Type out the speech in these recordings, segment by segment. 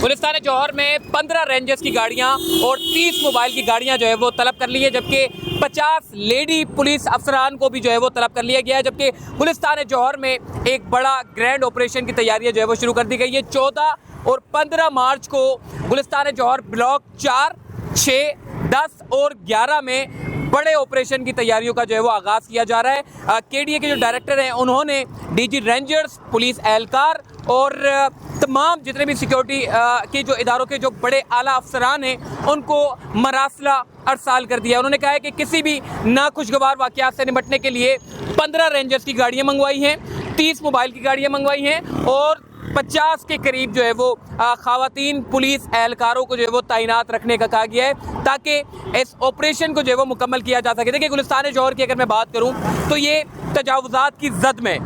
गुलिस्तान जौहर में 15 रेंजर्स की गाड़ियां और 30 मोबाइल की गाड़ियां जो है वो तलब कर ली है, जबकि 50 लेडी पुलिस अफसरान को भी जो है वो तलब कर लिया गया है। जबकि गुलिस्तान जौहर में एक बड़ा ग्रैंड ऑपरेशन की तैयारियां जो है वो शुरू कर दी गई है। 14 और 15 मार्च को गुलिस्तान जौहर ब्लॉक 4, 6, 10 और 11 में बड़े ऑपरेशन की तैयारियों का जो है वो आगाज़ किया जा रहा है। केडीए के जो डायरेक्टर हैं उन्होंने डीजी रेंजर्स, पुलिस एहलकार और तमाम जितने भी सिक्योरिटी के जो इदारों के जो बड़े आला अफसरान हैं उनको मरासला अरसाल कर दिया। उन्होंने कहा है कि किसी भी नाखुशगवार वाक़यात से निपटने के लिए 15 रेंजर्स की गाड़ियाँ मंगवाई हैं, 30 मोबाइल की गाड़ियाँ मंगवाई हैं और 50 के करीब जो है वो ख़वातीन पुलिस एहलकारों को जो है वो तैनात रखने का कहा गया है, ताकि इस ऑपरेशन को जो है वो मुकम्मल किया जा सके। देखिए, गुलिस्तान जौहर की अगर मैं बात करूं तो ये तजावुज़ात की जद में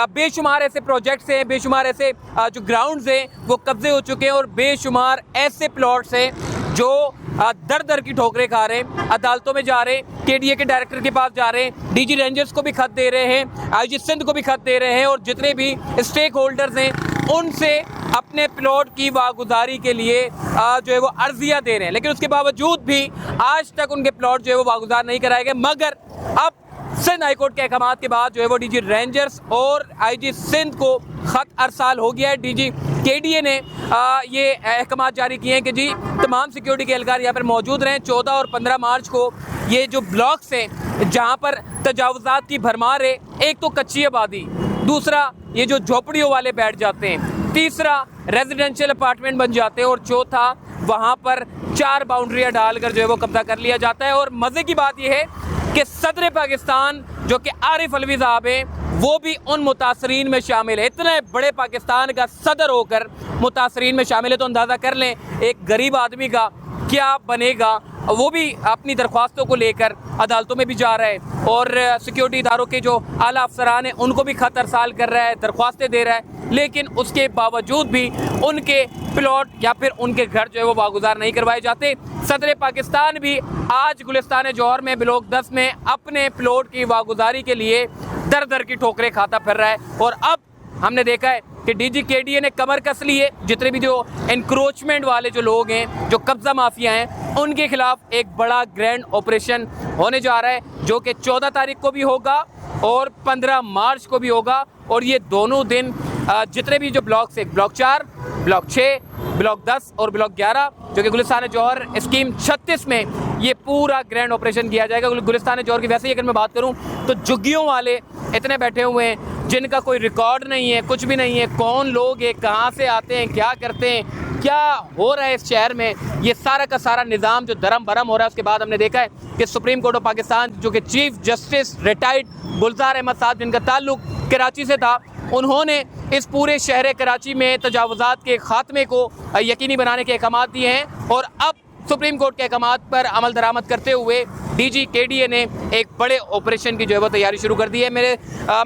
बेशुमार ऐसे प्रोजेक्ट्स हैं, बेशुमार ऐसे जो ग्राउंड्स हैं वो कब्जे हो चुके हैं और बेशुमार ऐसे प्लॉट्स हैं जो दर दर की ठोकरें खा रहे हैं, अदालतों में जा रहे हैं, केडीए के डायरेक्टर के पास जा रहे हैं, डीजी रेंजर्स को भी खत दे रहे हैं, आईजी सिंध को भी खत दे रहे हैं और जितने भी स्टेक होल्डर्स हैं उनसे अपने प्लॉट की वागुजारी के लिए जो है वो अर्जियाँ दे रहे हैं। लेकिन उसके बावजूद भी आज तक उनके प्लॉट जो है वो वागुजार नहीं कराए गए। मगर अब सिंध हाईकोर्ट के अहकाम के बाद जो है वो डीजी रेंजर्स और आईजी सिंध को खत अरसाल हो गया है। डीजी केडीए ने ये अहकाम जारी किए हैं कि जी तमाम सिक्योरिटी के एहलकार यहाँ पर मौजूद रहें। 14 और 15 मार्च को ये जो ब्लॉक्स हैं जहाँ पर तजावुज़ात की भरमार है, एक तो कच्ची आबादी, दूसरा ये जो झोपड़ियों वाले बैठ जाते हैं, तीसरा रेजिडेंशियल अपार्टमेंट बन जाते हैं और चौथा वहाँ पर 4 बाउंड्रियाँ डालकर जो है वो कब्जा कर लिया जाता है। और मज़े की बात यह है कि सदर पाकिस्तान जो कि आरिफ अलवी साहब हैं वो भी उन मुतासरीन में शामिल है। इतने बड़े पाकिस्तान का सदर होकर मुतासरीन में शामिल है, तो अंदाज़ा कर लें एक गरीब आदमी का क्या बनेगा। वो भी अपनी दरख्वास्तों को लेकर अदालतों में भी जा रहा है और सिक्योरिटी इदारों के जो आला अफसरान हैं उनको भी खत अरसाल कर रहा है, दरख्वास्तें दे रहा है, लेकिन उसके बावजूद भी उनके प्लॉट या फिर उनके घर जो है वो वागुजार नहीं करवाए जाते। सदर पाकिस्तान भी आज गुलिस्तान जौहर में ब्लॉक 10 में अपने प्लॉट की वागुजारी के लिए दर दर की ठोकरें खाता फिर रहा है। और अब हमने देखा है कि डीजी केडीए ने कमर कस ली है। जितने भी जो एनक्रोचमेंट वाले जो लोग हैं, जो कब्जा माफिया हैं, उनके खिलाफ एक बड़ा ग्रैंड ऑपरेशन होने जा रहा है जो कि 14 तारीख को भी होगा और 15 मार्च को भी होगा। और ये दोनों दिन जितने भी जो ब्लॉक्स हैं, ब्लॉक 4, ब्लॉक 6, ब्लॉक 10 और ब्लॉक 11 जो कि गुलिस्तान जौहर स्कीम 36 में ये पूरा ग्रैंड ऑपरेशन किया जाएगा। गुलिस्तान जौहर की वैसे ही अगर मैं बात करूं तो झुग्गियों वाले इतने बैठे हुए हैं जिनका कोई रिकॉर्ड नहीं है, कुछ भी नहीं है, कौन लोग हैं, कहाँ से आते हैं, क्या करते हैं, क्या हो रहा है इस शहर में, ये सारा का सारा निज़ाम जो धर्म भरम हो रहा है। उसके बाद हमने देखा है कि सुप्रीम कोर्ट ऑफ पाकिस्तान जो कि चीफ जस्टिस रिटायर्ड गुलजार अहमद साहब जिनका ताल्लुक कराची से था, उन्होंने इस पूरे शहर कराची में तजावुज़ात के ख़ात्मे को यकीनी बनाने के अहकाम दिए हैं। और अब सुप्रीम कोर्ट के अहकाम पर अमल दरामद करते हुए डीजी केडीए ने एक बड़े ऑपरेशन की जो है वो तैयारी शुरू कर दी है।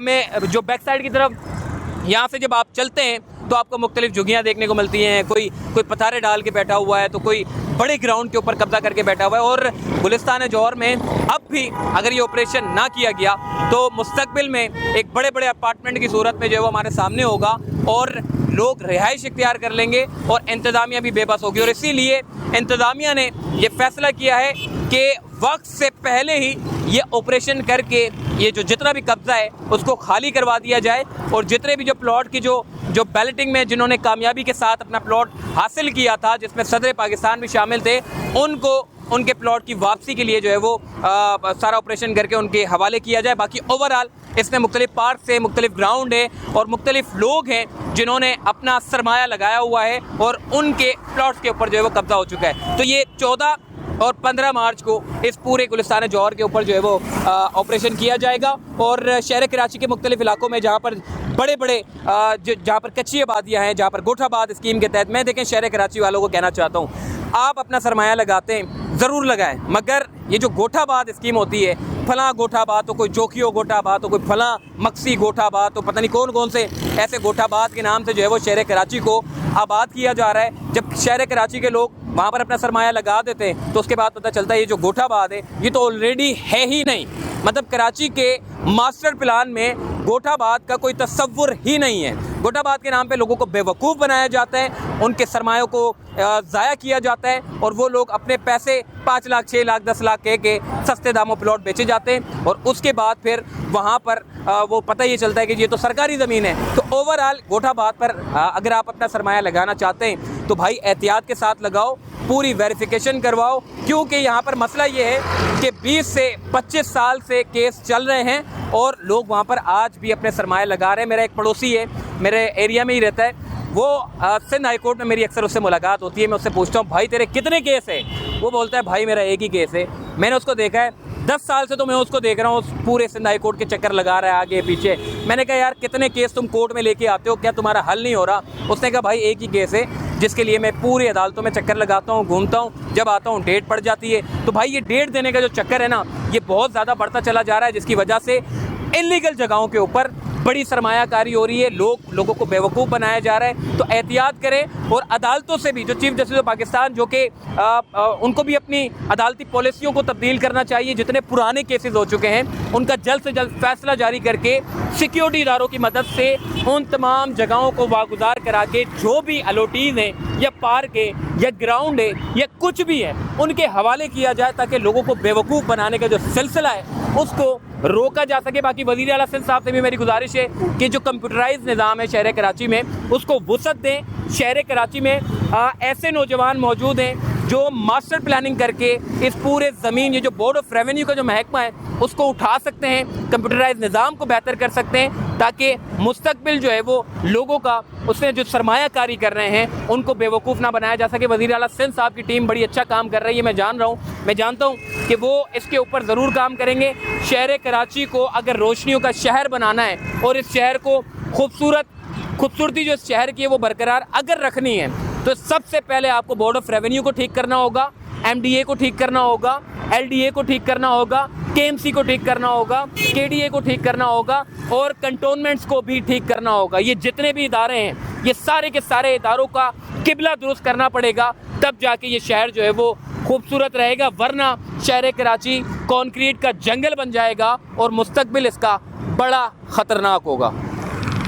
मैं जो बैक साइड की तरफ यहाँ से जब आप चलते हैं तो आपको मुख्तलिफ झुग्गियाँ देखने को मिलती हैं। कोई पथारे डाल के बैठा हुआ है, तो कोई बड़े ग्राउंड के ऊपर कब्जा करके बैठा हुआ है। और गुलिस्तान जौहर में अब भी अगर ये ऑपरेशन ना किया गया तो मुस्तकबिल में एक बड़े बड़े अपार्टमेंट की सूरत में जो है वो हमारे सामने होगा और लोग रिहाइश इख्तियार कर लेंगे और इंतज़ामिया भी बेबस होगी। और इसीलिए इंतज़ामिया ने ये फैसला किया है कि वक्त से पहले ही ये ऑपरेशन करके ये जो जितना भी कब्ज़ा है उसको खाली करवा दिया जाए और जितने भी जो प्लॉट की जो बैलेटिंग में जिन्होंने कामयाबी के साथ अपना प्लॉट हासिल किया था, जिसमें सदर पाकिस्तान भी शामिल थे, उनको उनके प्लॉट की वापसी के लिए जो है वो सारा ऑपरेशन करके उनके हवाले किया जाए। बाकी ओवरऑल इसमें मुख्तलिफ पार्क से मुख्तलिफ ग्राउंड है और मुख्तलिफ लोग हैं जिन्होंने अपना सरमाया लगाया हुआ है और उनके प्लॉट्स के ऊपर जो है वो कब्ज़ा हो चुका है। तो ये 14 और 15 मार्च को इस पूरे गुलिस्तान जौहर के ऊपर जो है वो ऑपरेशन किया जाएगा। और शहर कराची के मुख्तलिफ इलाकों में जहाँ पर बड़े बड़े जहाँ पर कच्ची आबादियाँ हैं, जहाँ पर गोठाबाद स्कीम के तहत, मैं देखें शहर कराची वालों को कहना चाहता हूँ, आप अपना सरमाया लगाते हैं ज़रूर लगाएं, मगर ये जो गोठाबाद स्कीम होती है, फलां गोठाबाद तो कोई जोखियो गोठाबाद तो कोई फलां मक्सी गोठाबाद तो पता नहीं कौन कौन से ऐसे गोठाबाद के नाम से जो है वो शहर कराची को आबाद किया जा रहा है। जब शहर कराची के लोग वहाँ पर अपना सरमाया लगा देते हैं तो उसके बाद पता चलता है ये जो गोठाबाद है ये तो ऑलरेडी है ही नहीं। मतलब कराची के मास्टर प्लान में गोठाबाद का कोई तस्वुर ही नहीं है। गोटाबाद के नाम पे लोगों को बेवकूफ़ बनाया जाता है, उनके सरमायों को ज़ाया किया जाता है और वो लोग अपने पैसे 5 लाख 6 लाख 10 लाख कह के सस्ते दामों प्लॉट बेचे जाते हैं और उसके बाद फिर वहाँ पर वो पता ये चलता है कि ये तो सरकारी ज़मीन है। तो ओवरऑल गोटाबाद पर अगर आप अपना सरमाया लगाना चाहते हैं तो भाई एहतियात के साथ लगाओ, पूरी वेरिफिकेशन करवाओ, क्योंकि यहाँ पर मसला ये है कि 20 से 25 साल से केस चल रहे हैं और लोग वहाँ पर आज भी अपने सरमाया लगा रहे हैं। मेरा एक पड़ोसी है, मेरे एरिया में ही रहता है, वो सिंध हाई कोर्ट में मेरी अक्सर उससे मुलाकात होती है। मैं उससे पूछता हूँ भाई तेरे कितने केस है? वो बोलता है भाई मेरा एक ही केस है। मैंने उसको देखा है 10 साल से, तो मैं उसको देख रहा हूँ पूरे सिंध हाई कोर्ट के चक्कर लगा रहा है आगे पीछे। मैंने कहा यार कितने केस तुम कोर्ट में लेके आते हो, क्या तुम्हारा हल नहीं हो रहा? उसने कहा भाई एक ही केस है जिसके लिए मैं पूरी अदालतों में चक्कर लगाता हूँ, घूमता हूँ, जब आता हूँ डेट पड़ जाती है। तो भाई ये डेट देने का जो चक्कर है ना, ये बहुत ज़्यादा बढ़ता चला जा रहा है, जिसकी वजह से इल्लीगल जगहों के ऊपर बड़ी सरमायाकारी हो रही है, लोगों को बेवकूफ़ बनाया जा रहा है। तो एहतियात करें और अदालतों से भी, जो चीफ जस्टिस ऑफ पाकिस्तान जो कि उनको भी अपनी अदालती पॉलिसियों को तब्दील करना चाहिए। जितने पुराने केसेस हो चुके हैं उनका जल्द से जल्द फैसला जारी करके सिक्योरिटी इदारों की मदद से उन तमाम जगहों को वागुजार करा के जो भी अलॉटीज़ हैं या पार्क है या ग्राउंड है या कुछ भी है उनके हवाले किया जाए, ताकि लोगों को बेवकूफ़ बनाने का जो सिलसिला है उसको रोका जा सके। बाकी वज़ीर आला सिंध साहब से भी मेरी गुजारिश है कि जो कंप्यूटराइज निज़ाम है शहर कराची में उसको वुसअत दें। शहर कराची में ऐसे नौजवान मौजूद हैं जो मास्टर प्लानिंग करके इस पूरे ज़मीन, ये जो बोर्ड ऑफ रेवेन्यू का जो महकमा है उसको उठा सकते हैं, कंप्यूटराइज निज़ाम को बेहतर कर सकते हैं, ताकि मुस्तकबिल जो है वो लोगों का उसमें जो सरमायाकारी कर रहे हैं उनको बेवकूफ़ ना बनाया जा सके। वज़ीर आला सिंध साहब की टीम बड़ी अच्छा काम कर रही है, मैं जान रहा हूँ, मैं जानता हूँ कि वो इसके ऊपर ज़रूर काम करेंगे। शहर कराची को अगर रोशनियों का शहर बनाना है और इस शहर को खूबसूरती जो इस शहर की है वो बरकरार अगर रखनी है, तो सबसे पहले आपको बोर्ड ऑफ रेवेन्यू को ठीक करना होगा, MDA को ठीक करना होगा, LDA को ठीक करना होगा, KMC को ठीक करना होगा, KDA को ठीक करना होगा और कंटोनमेंट्स को भी ठीक करना होगा। ये जितने भी इदारे हैं ये सारे के सारे इदारों का किबला दुरुस्त करना पड़ेगा, तब जाके ये शहर जो है वो खूबसूरत रहेगा। वरना शहर कराची कंक्रीट का जंगल बन जाएगा और मुस्तकबिल इसका बड़ा ख़तरनाक होगा।